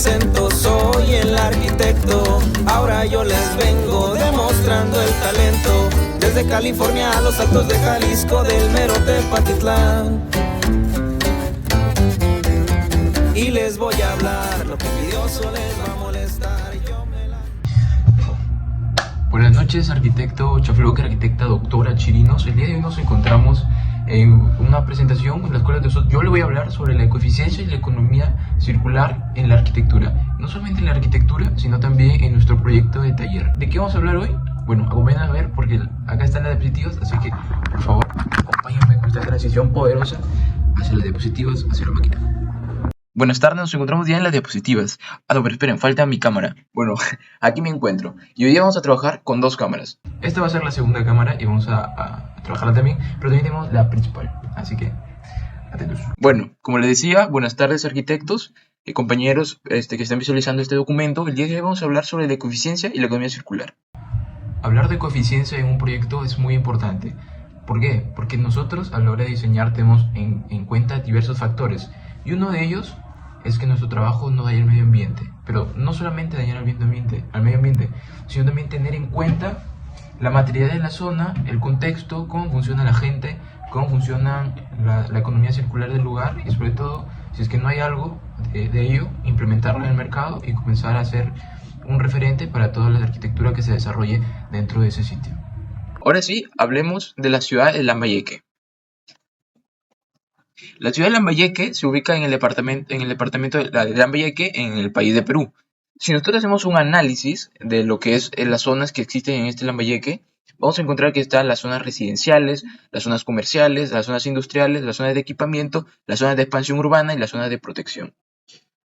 presento, soy el arquitecto. Ahora yo les vengo demostrando el talento. Desde California a los Altos de Jalisco, del mero Tepatitlán. Y les voy a hablar, lo que envidioso les va a molestar. Buenas noches, arquitecto Chafloque, arquitecta doctora Chirinos. El día de hoy nos encontramos en una presentación en la escuela de yo le voy a hablar sobre la ecoeficiencia y la economía circular en la arquitectura. No solamente en la arquitectura, sino también en nuestro proyecto de taller. ¿De qué vamos a hablar hoy? Bueno, acompáñenme a ver porque acá están las diapositivas, así que por favor, acompáñenme con esta transición poderosa hacia las diapositivas, hacia la máquina. Buenas tardes, nos encontramos ya en las diapositivas. Ah, no, pero esperen, falta mi cámara. Bueno, aquí me encuentro. Y hoy día vamos a trabajar con dos cámaras. Esta va a ser la segunda cámara y vamos a trabajarla también, pero también tenemos la principal. Así que, atentos. Bueno, como les decía, buenas tardes, arquitectos y compañeros que están visualizando este documento. El día de hoy vamos a hablar sobre la ecoeficiencia y la economía circular. Hablar de ecoeficiencia en un proyecto es muy importante. ¿Por qué? Porque nosotros a la hora de diseñar tenemos en cuenta diversos factores. Y uno de ellos es que nuestro trabajo no dañe el medio ambiente. Pero no solamente dañar al medio ambiente, sino también tener en cuenta la materialidad de la zona, el contexto, cómo funciona la gente, cómo funciona la economía circular del lugar y sobre todo, si es que no hay algo de ello, implementarlo en el mercado y comenzar a hacer un referente para toda la arquitectura que se desarrolle dentro de ese sitio. Ahora sí, hablemos de la ciudad de Lambayeque. La ciudad de Lambayeque se ubica en el departamento de Lambayeque, en el país de Perú. Si nosotros hacemos un análisis de lo que es las zonas que existen en este Lambayeque, vamos a encontrar que están las zonas residenciales, las zonas comerciales, las zonas industriales, las zonas de equipamiento, las zonas de expansión urbana y las zonas de protección.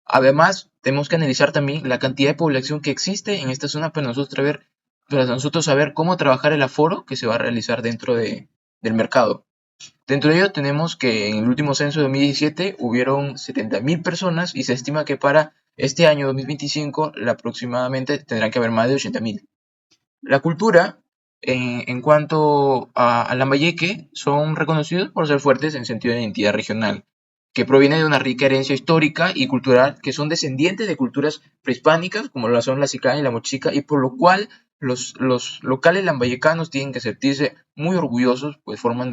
Además, tenemos que analizar también la cantidad de población que existe en esta zona para nosotros saber cómo trabajar el aforo que se va a realizar dentro del mercado. Dentro de ello tenemos que en el último censo de 2017 hubieron 70.000 personas y se estima que para este año 2025 aproximadamente tendrán que haber más de 80.000. La cultura, en cuanto a Lambayeque, son reconocidos por ser fuertes en sentido de identidad regional, que proviene de una rica herencia histórica y cultural, que son descendientes de culturas prehispánicas, como lo son la Sicana y la Mochica, y por lo cual los locales lambayecanos tienen que sentirse muy orgullosos, pues forman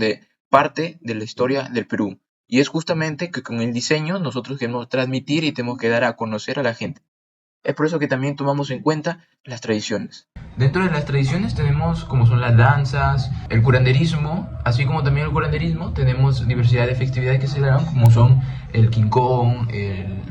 parte de la historia del Perú. Y es justamente que con el diseño nosotros queremos transmitir y tenemos que dar a conocer a la gente. Es por eso que también tomamos en cuenta las tradiciones. Dentro de las tradiciones tenemos como son las danzas, el curanderismo, así como también el curanderismo tenemos diversidad de festividades que se celebran como son el quincón, el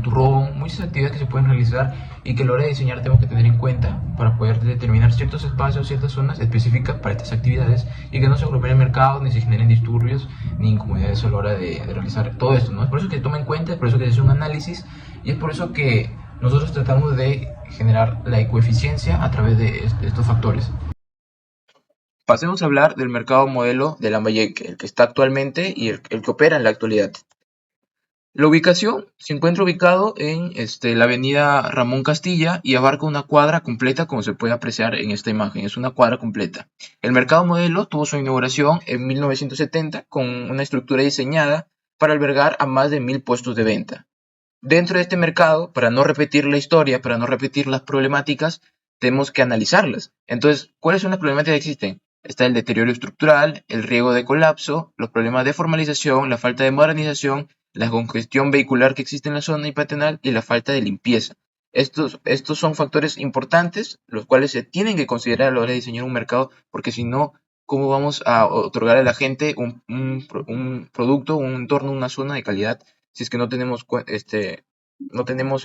turrón, muchas actividades que se pueden realizar y que a la hora de diseñar tenemos que tener en cuenta para poder determinar ciertos espacios, ciertas zonas específicas para estas actividades y que no se aglomeren mercados, ni se generen disturbios, ni incomodidades a la hora de realizar todo esto, ¿no? Es por eso que se toma en cuenta, es por eso que se hace un análisis y es por eso que nosotros tratamos de generar la ecoeficiencia a través de estos factores. Pasemos a hablar del mercado modelo de Lambayeque, el que está actualmente y el que opera en la actualidad. La ubicación se encuentra ubicado en la avenida Ramón Castilla y abarca una cuadra completa, como se puede apreciar en esta imagen, es una cuadra completa. El mercado modelo tuvo su inauguración en 1970 con una estructura diseñada para albergar a más de 1.000 puestos de venta. Dentro de este mercado, para no repetir la historia, para no repetir las problemáticas, tenemos que analizarlas. Entonces, ¿cuáles son las problemáticas que existen? Está el deterioro estructural, el riesgo de colapso, los problemas de formalización, la falta de modernización, la congestión vehicular que existe en la zona y peatonal y la falta de limpieza. Estos son factores importantes, los cuales se tienen que considerar a la hora de diseñar un mercado, porque si no, ¿cómo vamos a otorgar a la gente un producto, un entorno, una zona de calidad si es que no tenemos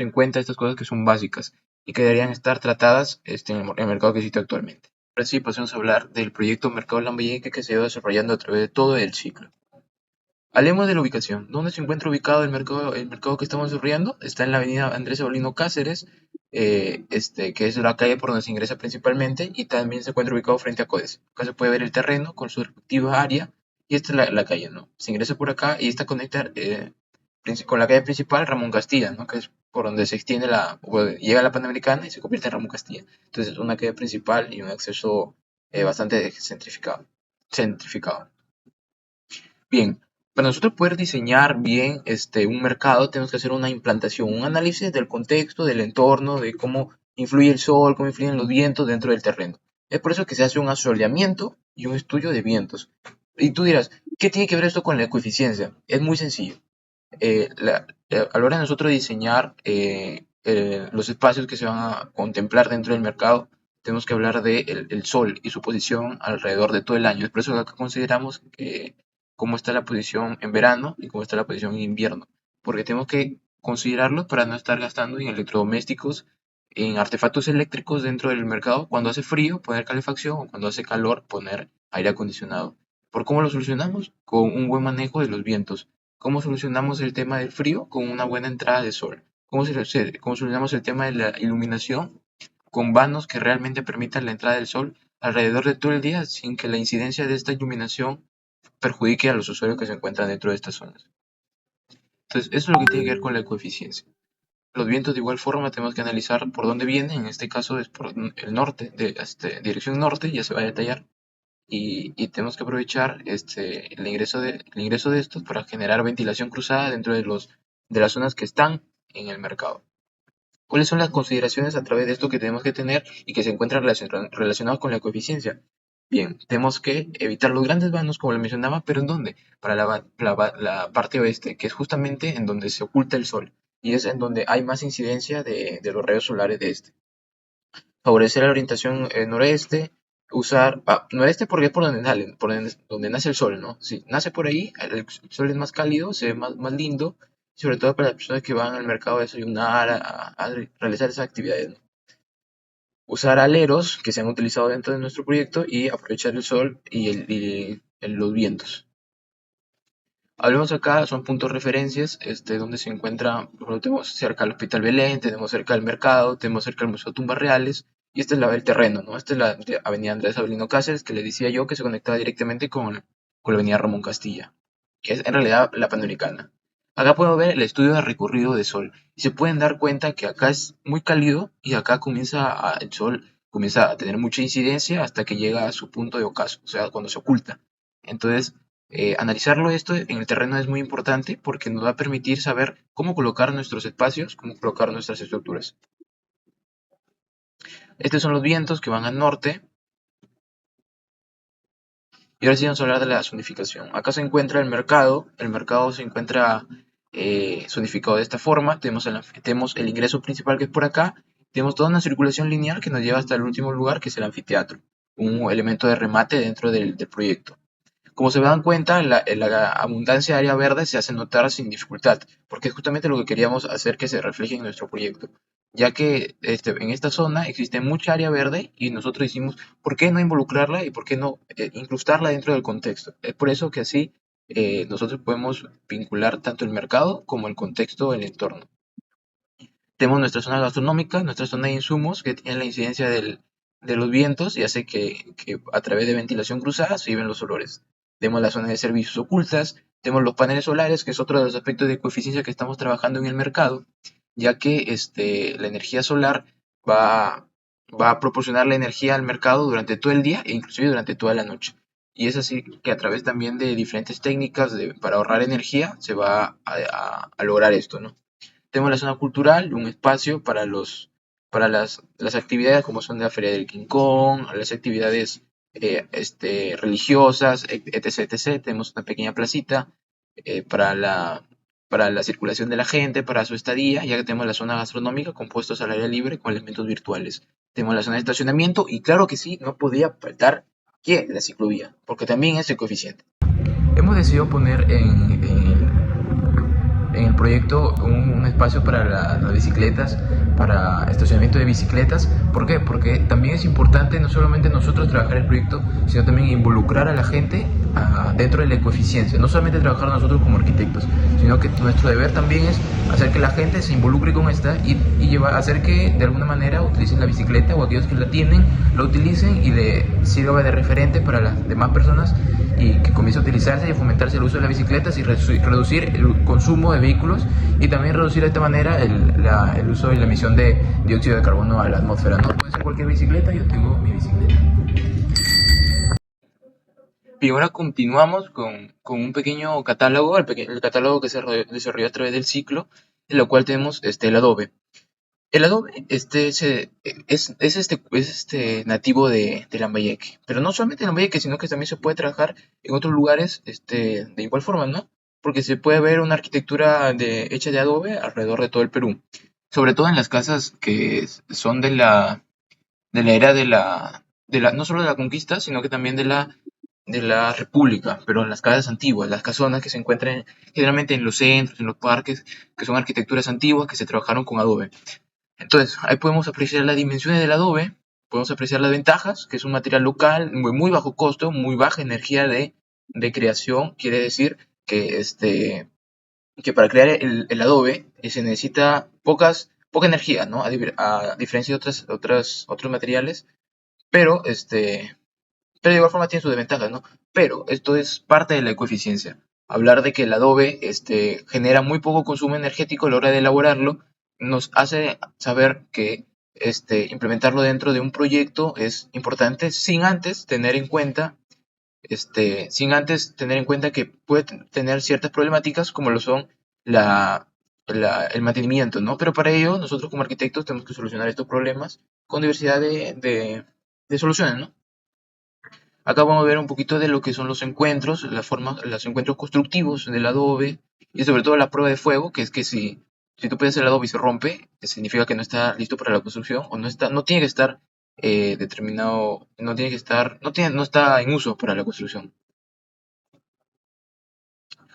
en cuenta estas cosas que son básicas y que deberían estar tratadas en el mercado que existe actualmente? Ahora sí, pasemos a hablar del proyecto Mercado Lambayeque que se va desarrollando a través de todo el ciclo. Hablemos de la ubicación. ¿Dónde se encuentra ubicado el mercado que estamos desarrollando? Está en la avenida Andrés Evolino Cáceres, que es la calle por donde se ingresa principalmente, y también se encuentra ubicado frente a CODES. Acá se puede ver el terreno con su respectiva área, y esta es la calle, ¿no? Se ingresa por acá y esta conecta con la calle principal Ramón Castilla, ¿no? Que es por donde se extiende llega a la Panamericana y se convierte en Ramón Castilla. Entonces es una calle principal y un acceso bastante centrificado. Bien, Para nosotros poder diseñar bien un mercado, tenemos que hacer una implantación, un análisis del contexto, del entorno, de cómo influye el sol, cómo influyen los vientos dentro del terreno. Es por eso que se hace un asoleamiento y un estudio de vientos. Y tú dirás, ¿qué tiene que ver esto con la ecoeficiencia? Es muy sencillo. A la hora de nosotros diseñar los espacios que se van a contemplar dentro del mercado, tenemos que hablar de el sol y su posición alrededor de todo el año. Es por eso que acá consideramos cómo está la posición en verano y cómo está la posición en invierno, porque tenemos que considerarlo para no estar gastando en electrodomésticos, en artefactos eléctricos dentro del mercado. Cuando hace frío, poner calefacción, o cuando hace calor, poner aire acondicionado. ¿Por cómo lo solucionamos? Con un buen manejo de los vientos. ¿Cómo solucionamos el tema del frío? Con una buena entrada de sol. ¿Cómo solucionamos el tema de la iluminación? Con vanos que realmente permitan la entrada del sol alrededor de todo el día sin que la incidencia de esta iluminación perjudique a los usuarios que se encuentran dentro de estas zonas. Entonces, eso es lo que tiene que ver con la ecoeficiencia. Los vientos de igual forma tenemos que analizar por dónde vienen, en este caso es por el norte, dirección norte, ya se va a detallar. Y tenemos que aprovechar el ingreso de estos para generar ventilación cruzada dentro de las zonas que están en el mercado. ¿Cuáles son las consideraciones a través de esto que tenemos que tener y que se encuentran relacionados con la ecoeficiencia? Bien, tenemos que evitar los grandes vanos, como lo mencionaba, pero ¿en dónde? Para la parte oeste, que es justamente en donde se oculta el sol y es en donde hay más incidencia de los rayos solares de este. Favorecer la orientación noreste, usar noreste porque es por donde nace el sol, ¿no? Si nace por ahí, el sol es más cálido, se ve más lindo, sobre todo para las personas que van al mercado a desayunar, a realizar esas actividades, ¿no? Usar aleros que se han utilizado dentro de nuestro proyecto y aprovechar el sol y los vientos. Hablemos acá, son puntos referencias, donde se encuentra, bueno, tenemos cerca al Hospital Belén, tenemos cerca al mercado, tenemos cerca al Museo Tumbas Reales, y este es el terreno, ¿no? Esta es la avenida Andrés Avelino Cáceres, que le decía yo que se conectaba directamente con la avenida Ramón Castilla, que es en realidad la Panamericana. Acá podemos ver el estudio de recorrido de sol, y se pueden dar cuenta que acá es muy cálido, y acá el sol comienza a tener mucha incidencia hasta que llega a su punto de ocaso, o sea, cuando se oculta. Entonces, analizarlo esto en el terreno es muy importante porque nos va a permitir saber cómo colocar nuestros espacios, cómo colocar nuestras estructuras. Estos son los vientos que van al norte. Y ahora sí vamos a hablar de la zonificación. Acá se encuentra el mercado se encuentra zonificado de esta forma. Tenemos el ingreso principal que es por acá. Tenemos toda una circulación lineal que nos lleva hasta el último lugar, que es el anfiteatro, un elemento de remate dentro del proyecto. Como se dan cuenta, la abundancia de área verde se hace notar sin dificultad, porque es justamente lo que queríamos hacer que se refleje en nuestro proyecto, ya que en esta zona existe mucha área verde y nosotros decimos, ¿por qué no involucrarla y por qué no incrustarla dentro del contexto? Es por eso que así nosotros podemos vincular tanto el mercado como el contexto, el entorno. Tenemos nuestra zona gastronómica, nuestra zona de insumos, que tiene la incidencia de los vientos y hace que a través de ventilación cruzada se lleven los olores. Tenemos la zona de servicios ocultas, tenemos los paneles solares, que es otro de los aspectos de coeficiencia que estamos trabajando en el mercado, ya que la energía solar va a proporcionar la energía al mercado durante todo el día e inclusive durante toda la noche. Y es así que a través también de diferentes técnicas para ahorrar energía se va a lograr esto, ¿no? Tenemos la zona cultural, un espacio para las actividades como son de la Feria del King Kong, las actividades religiosas, etc. Tenemos una pequeña placita para la circulación de la gente, para su estadía, ya que tenemos la zona gastronómica con puestos al aire libre con elementos virtuales. Tenemos la zona de estacionamiento y claro que sí, no podía faltar que la ciclovía, porque también es el coeficiente. Hemos decidido poner en el proyecto un espacio para las bicicletas, para estacionamiento de bicicletas. ¿Por qué? Porque también es importante no solamente nosotros trabajar el proyecto, sino también involucrar a la gente dentro de la ecoeficiencia. No solamente trabajar nosotros como arquitectos, sino que nuestro deber también es hacer que la gente se involucre con esta y hacer que de alguna manera utilicen la bicicleta, o aquellos que la tienen, la utilicen y le sirva de referente para las demás personas, y que comience a utilizarse y fomentarse el uso de las bicicletas y reducir el consumo de vehículos, y también reducir de esta manera el uso y la emisión de dióxido de carbono a la atmósfera. No puede ser cualquier bicicleta, yo tengo mi bicicleta. Y ahora continuamos con un pequeño catálogo, el catálogo que se desarrolló a través del ciclo, en lo cual tenemos el Adobe. El Adobe es nativo de Lambayeque, pero no solamente en Lambayeque, sino que también se puede trabajar en otros lugares de igual forma, ¿no? Porque se puede ver una arquitectura hecha de Adobe alrededor de todo el Perú, sobre todo en las casas que son de la era no solo de la conquista, sino que también de la República, pero en las casas antiguas, las casonas que se encuentran generalmente en los centros, en los parques, que son arquitecturas antiguas que se trabajaron con Adobe. Entonces, ahí podemos apreciar las dimensiones del adobe, podemos apreciar las ventajas, que es un material local, muy bajo costo, muy baja energía de creación. Quiere decir que para crear el adobe se necesita poca energía, ¿no? A diferencia de otros materiales, pero, pero de igual forma tiene sus desventajas, ¿no? Pero esto es parte de la ecoeficiencia. Hablar de que el adobe genera muy poco consumo energético a la hora de elaborarlo nos hace saber que implementarlo dentro de un proyecto es importante sin antes tener en cuenta que puede tener ciertas problemáticas como lo son el mantenimiento, ¿no? Pero para ello nosotros como arquitectos tenemos que solucionar estos problemas con diversidad de soluciones, ¿no? Acá vamos a ver un poquito de lo que son los encuentros, los encuentros constructivos del adobe y sobre todo la prueba de fuego, que es que si tú piensas el adobe y se rompe, significa que no está listo para la construcción o no tiene que estar determinado, no tiene que estar, no está en uso para la construcción.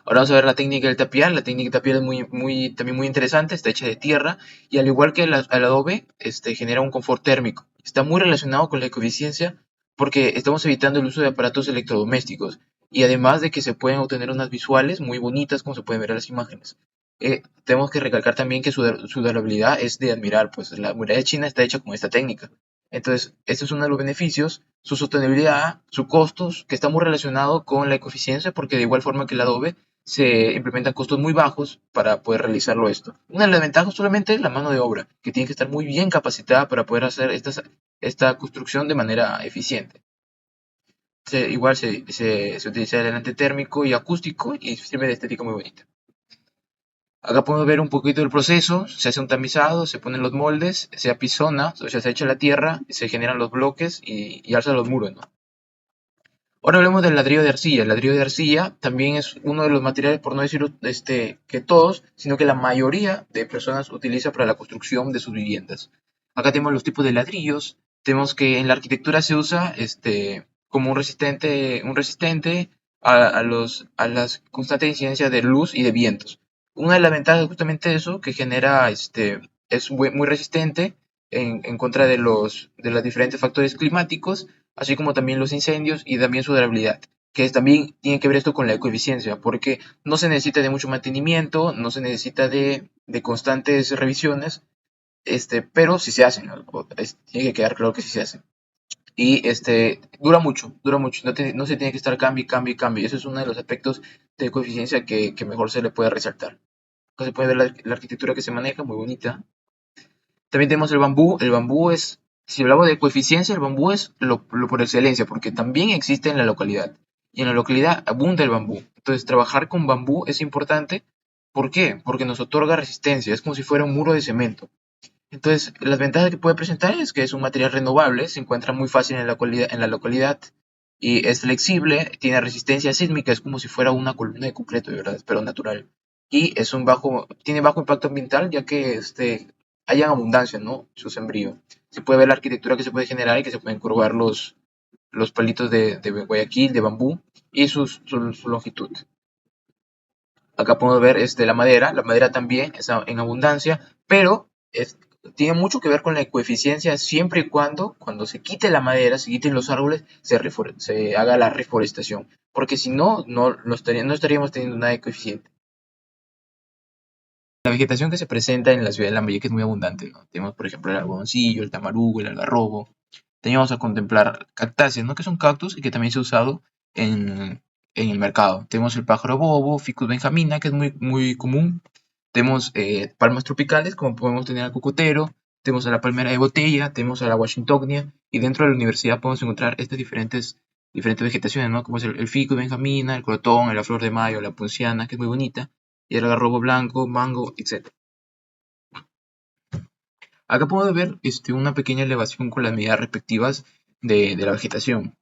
Ahora vamos a ver la técnica del tapial. La técnica del tapial es también muy interesante, está hecha de tierra y al igual que el adobe, genera un confort térmico. Está muy relacionado con la ecoeficiencia porque estamos evitando el uso de aparatos electrodomésticos y además de que se pueden obtener unas visuales muy bonitas como se pueden ver en las imágenes. Tenemos que recalcar también que su durabilidad es de admirar, pues la muralla china está hecha con esta técnica. Entonces, este es uno de los beneficios, su sostenibilidad, sus costos, que está muy relacionado con la ecoeficiencia, porque de igual forma que el adobe, se implementan costos muy bajos para poder realizarlo esto. Una de las ventajas solamente es la mano de obra, que tiene que estar muy bien capacitada para poder hacer esta construcción de manera eficiente. Igual se utiliza el aislante térmico y acústico y sirve de estética muy bonita. Acá podemos ver un poquito del proceso, se hace un tamizado, se ponen los moldes, se apisona, o sea, se echa la tierra, se generan los bloques y alza los muros, ¿no? Ahora hablemos del ladrillo de arcilla. El ladrillo de arcilla también es uno de los materiales, por no decir que todos, sino que la mayoría de personas utiliza para la construcción de sus viviendas. Acá tenemos los tipos de ladrillos. Tenemos que en la arquitectura se usa como un resistente a las constantes incidencias de luz y de vientos. Una de las ventajas es justamente eso, que genera, es muy resistente en contra de los diferentes factores climáticos, así como también los incendios y también su durabilidad, que también tiene que ver esto con la ecoeficiencia, porque no se necesita de mucho mantenimiento, no se necesita de constantes revisiones, pero si se hacen, ¿no? Tiene que quedar claro que sí se hacen. Y dura mucho, no se tiene que estar cambio, cambio, cambio. Eso es uno de los aspectos de ecoeficiencia que mejor se le puede resaltar. Acá se puede ver la arquitectura que se maneja, muy bonita. También tenemos el bambú. El bambú si hablamos de coeficiencia, el bambú es lo por excelencia, porque también existe en la localidad. Y en la localidad abunda el bambú. Entonces, trabajar con bambú es importante. ¿Por qué? Porque nos otorga resistencia. Es como si fuera un muro de cemento. Entonces, las ventajas que puede presentar es que es un material renovable, se encuentra muy fácil en la localidad y es flexible, tiene resistencia sísmica, es como si fuera una columna de concreto, de verdad, pero natural. Y tiene bajo impacto ambiental, ya que hay en abundancia, ¿no? Su sembrío. Se puede ver la arquitectura que se puede generar y que se pueden curvar los palitos de Guayaquil, de bambú, y su longitud. Acá podemos ver la madera también está en abundancia, pero tiene mucho que ver con la ecoeficiencia siempre y cuando se quite la madera, se quiten los árboles, se haga la reforestación, porque si no, no estaríamos teniendo nada ecoeficiente. La vegetación que se presenta en la ciudad de Lambayeque es muy abundante, ¿no? Tenemos, por ejemplo, el algodoncillo, el tamarugo, el algarrobo. Teníamos a contemplar cactáceas, ¿no? Que son cactus y que también se ha usado en el mercado. Tenemos el pájaro bobo, Ficus benjamina, que es muy, muy común. Tenemos palmas tropicales, como podemos tener al cocotero. Tenemos a la palmera de botella, tenemos a la washingtonia. Y dentro de la universidad podemos encontrar estas diferentes diferentes vegetaciones, ¿no? Como es el fico y benjamina, el crotón, la flor de mayo, la ponciana, que es muy bonita, y el algarrobo blanco, mango, etc. Acá podemos ver una pequeña elevación con las medidas respectivas de la vegetación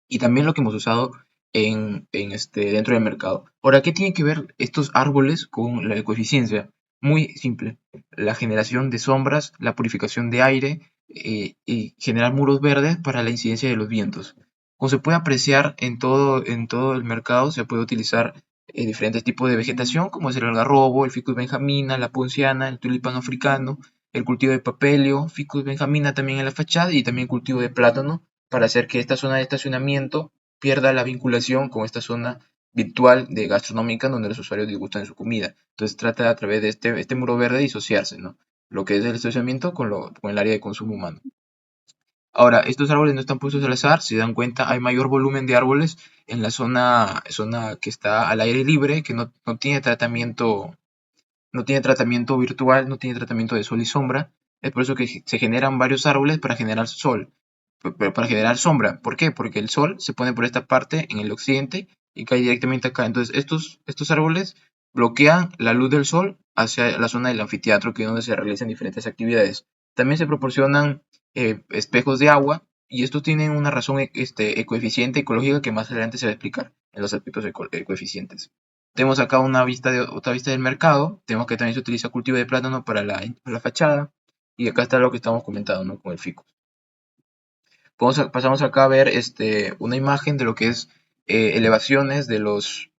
y también lo que hemos usado dentro del mercado. Ahora, ¿qué tienen que ver estos árboles con la ecoeficiencia? Muy simple. La generación de sombras, la purificación de aire y generar muros verdes para la incidencia de los vientos. Como se puede apreciar en todo el mercado, se puede utilizar diferentes tipos de vegetación, como es el algarrobo, el ficus benjamina, la ponciana, el tulipán africano, el cultivo de papelio, ficus benjamina también en la fachada y también cultivo de plátano para hacer que esta zona de estacionamiento pierda la vinculación con esta zona virtual de gastronómica donde los usuarios disgustan su comida. Entonces trata a través de este muro verde disociarse, ¿no? Lo que es el estacionamiento con el área de consumo humano. Ahora, estos árboles no están puestos al azar, si dan cuenta hay mayor volumen de árboles en la zona que está al aire libre, que no tiene tratamiento virtual, no tiene tratamiento de sol y sombra. Es por eso que se generan varios árboles para generar sol, para generar sombra. ¿Por qué? Porque el sol se pone por esta parte en el occidente y cae directamente acá. Entonces estos árboles bloquean la luz del sol hacia la zona del anfiteatro, que es donde se realizan diferentes actividades. También se proporcionan espejos de agua y estos tienen una razón ecoeficiente ecológica que más adelante se va a explicar en los aspectos ecoeficientes. Tenemos acá otra vista del mercado. Tenemos que también se utiliza cultivo de plátano para la fachada. Y acá está lo que estamos comentando, ¿no? Con el ficus. Pasamos acá a ver una imagen de lo que es elevaciones de los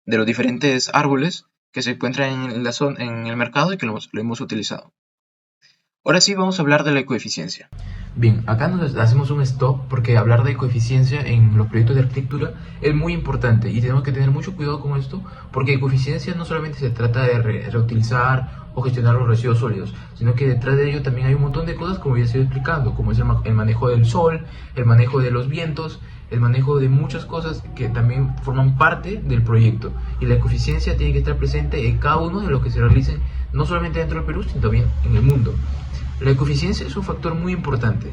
diferentes árboles que se encuentran en el mercado y que lo hemos utilizado. Ahora sí vamos a hablar de la ecoeficiencia. Bien, acá nos hacemos un stop porque hablar de ecoeficiencia en los proyectos de arquitectura es muy importante y tenemos que tener mucho cuidado con esto porque ecoeficiencia no solamente se trata de reutilizar o gestionar los residuos sólidos, sino que detrás de ello también hay un montón de cosas como ya se ido explicando, como es el manejo del sol, el manejo de los vientos, el manejo de muchas cosas que también forman parte del proyecto y la ecoeficiencia tiene que estar presente en cada uno de los que se realicen, no solamente dentro del Perú, sino también en el mundo. La ecoeficiencia es un factor muy importante.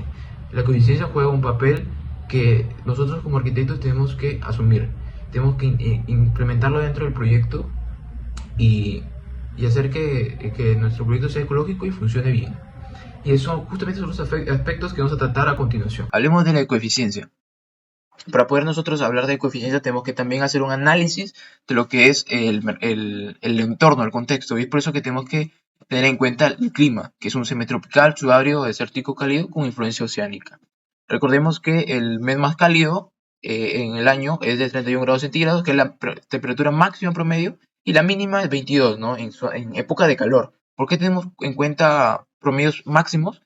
La ecoeficiencia juega un papel que nosotros como arquitectos tenemos que asumir. Tenemos que implementarlo dentro del proyecto y hacer que nuestro proyecto sea ecológico y funcione bien. Y eso justamente son los aspectos que vamos a tratar a continuación. Hablemos de la ecoeficiencia. Para poder nosotros hablar de ecoeficiencia tenemos que también hacer un análisis de lo que es el entorno, el contexto. Y es por eso que tenemos que tener en cuenta el clima, que es un semitropical, sudario, desértico cálido con influencia oceánica. Recordemos que el mes más cálido en el año es de 31 grados centígrados, que es la temperatura máxima promedio, y la mínima es 22, ¿no? En época de calor. ¿Por qué tenemos en cuenta promedios máximos?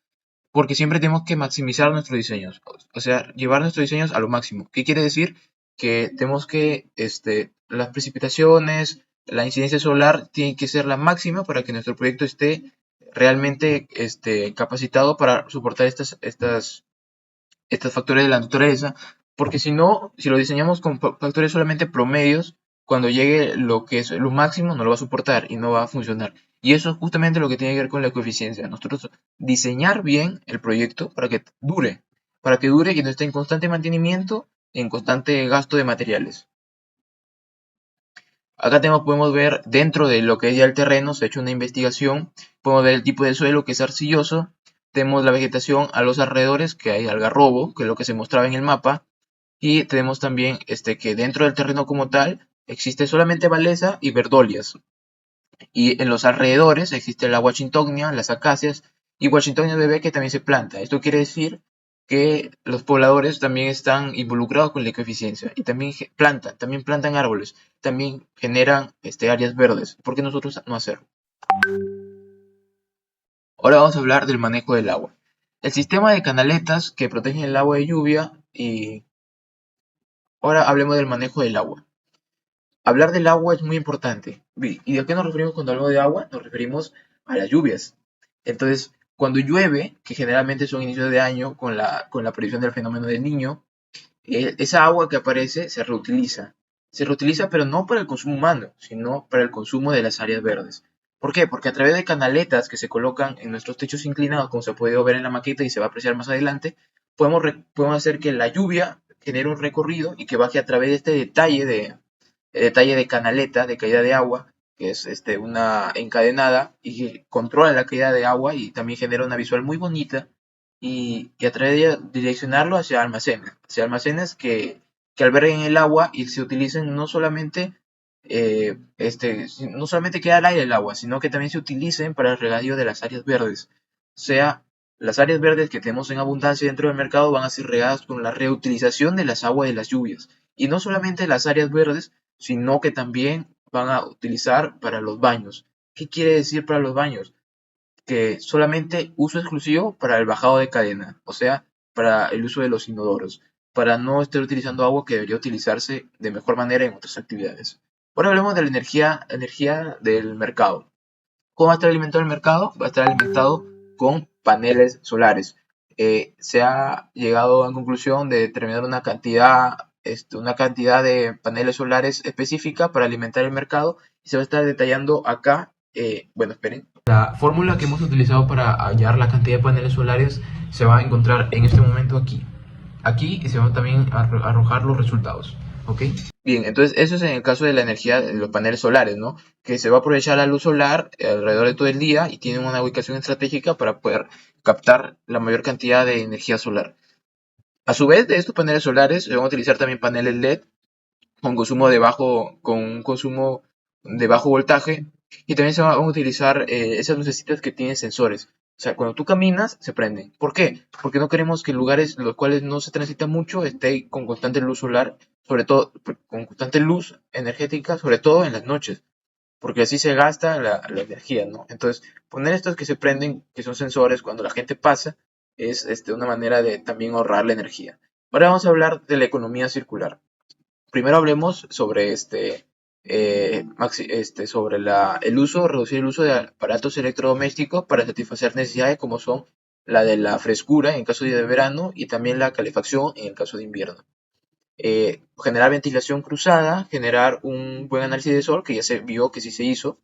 Porque siempre tenemos que maximizar nuestros diseños, o sea, llevar nuestros diseños a lo máximo. ¿Qué quiere decir? Que tenemos que, las precipitaciones, la incidencia solar tiene que ser la máxima para que nuestro proyecto esté realmente capacitado para soportar estos factores de la naturaleza, porque si no, si lo diseñamos con factores solamente promedios, cuando llegue lo que es lo máximo no lo va a soportar y no va a funcionar. Y eso es justamente lo que tiene que ver con la ecoeficiencia. Nosotros diseñar bien el proyecto para que dure y no esté en constante mantenimiento, en constante gasto de materiales. Acá podemos ver dentro de lo que es ya el terreno, se ha hecho una investigación, podemos ver el tipo de suelo que es arcilloso, tenemos la vegetación a los alrededores, que hay algarrobo, que es lo que se mostraba en el mapa, y tenemos también que dentro del terreno como tal existe solamente maleza y verdolias. Y en los alrededores existe la Washingtonia, las acacias y Washingtonia bebé que también se planta. Esto quiere decir que los pobladores también están involucrados con la ecoeficiencia y también plantan árboles, también generan áreas verdes. ¿Por qué nosotros no hacerlo? Ahora vamos a hablar del manejo del agua. El sistema de canaletas que protegen el agua de lluvia y ahora hablemos del manejo del agua. Hablar del agua es muy importante. ¿Y de qué nos referimos cuando hablamos de agua? Nos referimos a las lluvias. Entonces, cuando llueve, que generalmente son inicios de año con la predicción del fenómeno del Niño, esa agua que aparece se reutiliza. Se reutiliza, pero no para el consumo humano, sino para el consumo de las áreas verdes. ¿Por qué? Porque a través de canaletas que se colocan en nuestros techos inclinados, como se ha podido ver en la maqueta y se va a apreciar más adelante, podemos hacer que la lluvia genere un recorrido y que baje a través de este detalle de canaleta de caída de agua, que es una encadenada y que controla la caída de agua y también genera una visual muy bonita y a través de ella direccionarlo hacia almacenes que alberguen el agua y se utilicen no solamente queda al aire el agua, sino que también se utilicen para el regadío de las áreas verdes. O sea, las áreas verdes que tenemos en abundancia dentro del mercado van a ser regadas con la reutilización de las aguas de las lluvias. Y no solamente las áreas verdes, sino que también van a utilizar para los baños. ¿Qué quiere decir para los baños? Que solamente uso exclusivo para el bajado de cadena, o sea, para el uso de los inodoros, para no estar utilizando agua que debería utilizarse de mejor manera en otras actividades. Ahora hablemos de la energía del mercado. ¿Cómo va a estar alimentado el mercado? Va a estar alimentado con paneles solares. Se ha llegado a la conclusión de determinar una cantidad de paneles solares específica para alimentar el mercado y se va a estar detallando acá. Bueno, esperen. La fórmula que hemos utilizado para hallar la cantidad de paneles solares se va a encontrar en este momento aquí. Aquí y se van también a arrojar los resultados. ¿Ok? Bien, entonces eso es en el caso de la energía de los paneles solares, ¿no? Que se va a aprovechar la luz solar alrededor de todo el día y tienen una ubicación estratégica para poder captar la mayor cantidad de energía solar. A su vez, de estos paneles solares se van a utilizar también paneles LED con un consumo de bajo voltaje y también se van a utilizar esas lucecitas que tienen sensores. O sea, cuando tú caminas, se prenden. ¿Por qué? Porque no queremos que lugares en los cuales no se transita mucho esté con constante luz solar, sobre todo con constante luz energética, sobre todo en las noches, porque así se gasta la energía, ¿no? Entonces, poner estos que se prenden, que son sensores cuando la gente pasa, es una manera de también ahorrar la energía. Ahora vamos a hablar de la economía circular. Primero hablemos sobre reducir el uso de aparatos electrodomésticos para satisfacer necesidades como son la de la frescura en caso de verano y también la calefacción en el caso de invierno. Generar ventilación cruzada, generar un buen análisis de sol, que ya se vio que sí se hizo.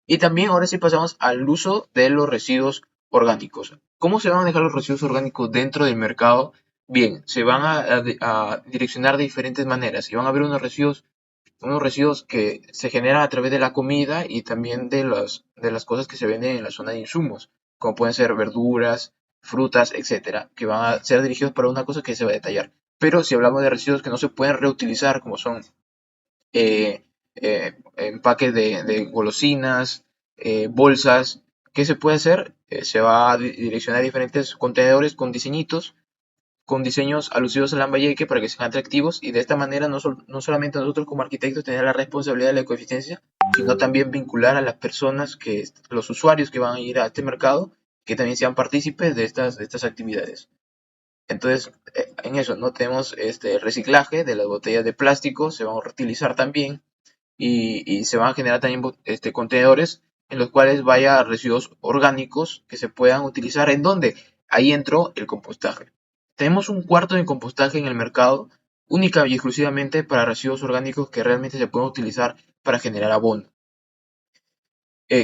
Y también ahora sí pasamos al uso de los residuos orgánicos. ¿Cómo se van a dejar los residuos orgánicos dentro del mercado? Bien, se van a direccionar de diferentes maneras y van a haber unos residuos que se generan a través de la comida y también de las cosas que se venden en la zona de insumos, como pueden ser verduras, frutas, etcétera, que van a ser dirigidos para una cosa que se va a detallar. Pero si hablamos de residuos que no se pueden reutilizar, como son empaques de golosinas, bolsas, ¿qué se puede hacer? Se va a direccionar a diferentes contenedores con diseños alusivos al Lambayeque para que sean atractivos y de esta manera no solamente nosotros como arquitectos tener la responsabilidad de la ecoeficiencia, sino también vincular a las personas, los usuarios que van a ir a este mercado, que también sean partícipes de estas actividades. Entonces, en eso, ¿no? Tenemos el reciclaje de las botellas de plástico, se van a reutilizar también y se van a generar también contenedores en los cuales vaya residuos orgánicos que se puedan utilizar. ¿En dónde? Ahí entró el compostaje. Tenemos un cuarto de compostaje en el mercado, única y exclusivamente para residuos orgánicos que realmente se pueden utilizar para generar abono.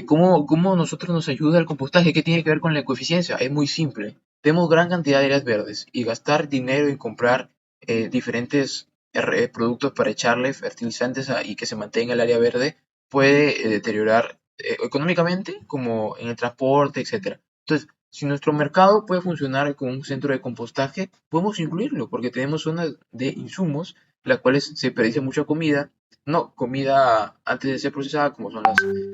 ¿Cómo nosotros nos ayuda el compostaje? ¿Qué tiene que ver con la ecoeficiencia? Es muy simple. Tenemos gran cantidad de áreas verdes y gastar dinero en comprar diferentes productos para echarle fertilizantes y que se mantenga el área verde puede deteriorar económicamente, como en el transporte, etcétera. Entonces, si nuestro mercado puede funcionar como un centro de compostaje, podemos incluirlo porque tenemos zonas de insumos, las cuales se desperdicia mucha comida, no comida antes de ser procesada, como son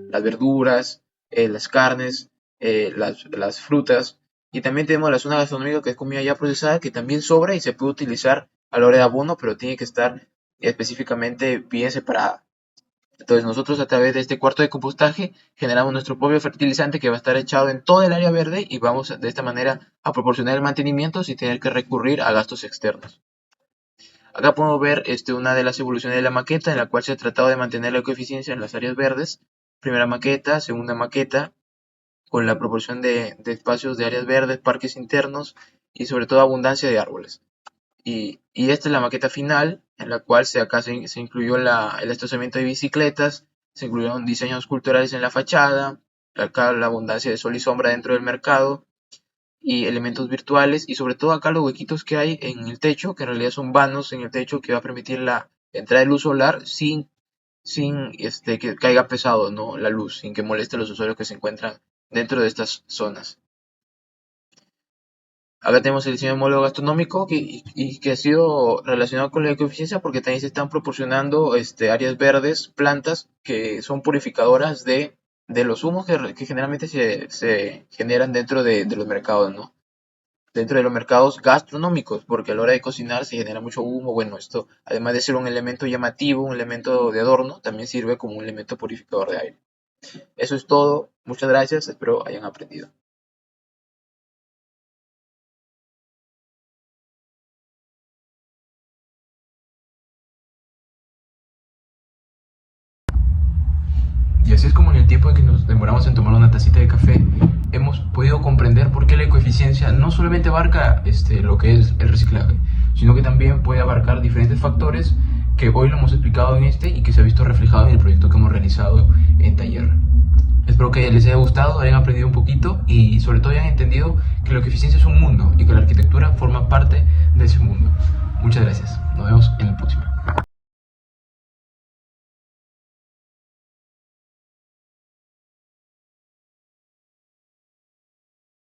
las verduras, las carnes, las frutas, y también tenemos la zona gastronómica que es comida ya procesada, que también sobra y se puede utilizar a la hora de abono, pero tiene que estar específicamente bien separada. Entonces nosotros a través de este cuarto de compostaje generamos nuestro propio fertilizante que va a estar echado en todo el área verde y vamos de esta manera a proporcionar el mantenimiento sin tener que recurrir a gastos externos. Acá podemos ver una de las evoluciones de la maqueta en la cual se ha tratado de mantener la ecoeficiencia en las áreas verdes. Primera maqueta, segunda maqueta, con la proporción de espacios de áreas verdes, parques internos y sobre todo abundancia de árboles. Y esta es la maqueta final, en la cual acá se incluyó el estacionamiento de bicicletas, se incluyeron diseños culturales en la fachada, acá la abundancia de sol y sombra dentro del mercado, y elementos virtuales, y sobre todo acá los huequitos que hay en el techo, que en realidad son vanos en el techo que va a permitir la entrada de luz solar sin que caiga pesado, ¿no? La luz, sin que moleste a los usuarios que se encuentran dentro de estas zonas. Acá tenemos el diseño de modelo gastronómico que ha sido relacionado con la ecoeficiencia porque también se están proporcionando áreas verdes, plantas que son purificadoras de los humos que generalmente se generan dentro de los mercados, ¿no? Dentro de los mercados gastronómicos, porque a la hora de cocinar se genera mucho humo. Bueno, esto, además de ser un elemento llamativo, un elemento de adorno, también sirve como un elemento purificador de aire. Eso es todo. Muchas gracias. Espero hayan aprendido. Y así es como en el tiempo en que nos demoramos en tomar una tacita de café, hemos podido comprender por qué la ecoeficiencia no solamente abarca lo que es el reciclaje, sino que también puede abarcar diferentes factores que hoy lo hemos explicado en y que se ha visto reflejado en el proyecto que hemos realizado en taller. Espero que les haya gustado, hayan aprendido un poquito y sobre todo hayan entendido que la ecoeficiencia es un mundo y que la arquitectura forma parte de ese mundo. Muchas gracias. Nos vemos en el próximo.